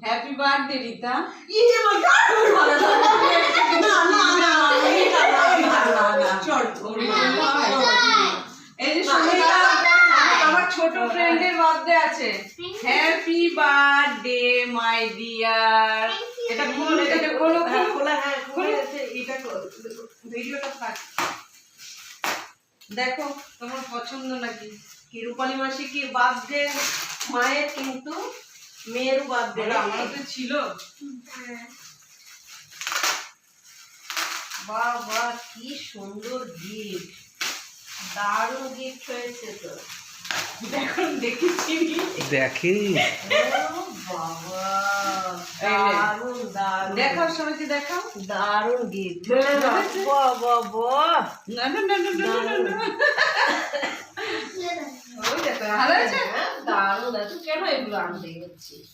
Happy birthday Rita. ইয়ে মাই god ভালো না না না এই যে সুমিতা, আমার ছোট ফ্রেন্ডের বার্থডে আছে। Happy birthday my dear. এটা খোলো, এটা খোলো, খোলা, হ্যাঁ খোলা আছে। এটা ভিডিওটা থাক। দেখো তোমার পছন্দ নাকি? কি রূপালী মাসি কি বার্থডে মায়ের, কিন্তু মেয়ের বার্থডে আমারও তো ছিল। বাহ বাহ, কি সুন্দর গিফট, দারুণ গিফট হয়েছে তো। দেখো দেখেছি দেখি ও বাবা, দারুণ দারুণ, দেখাও সবাইকে দেখাও। দারুণ গিফট। বাহ বাহ বাহ, না না না না না না না। ওই দেখো ভালো আছে? দারুণ আছে। কেন এগুলো আনতে গেছিস?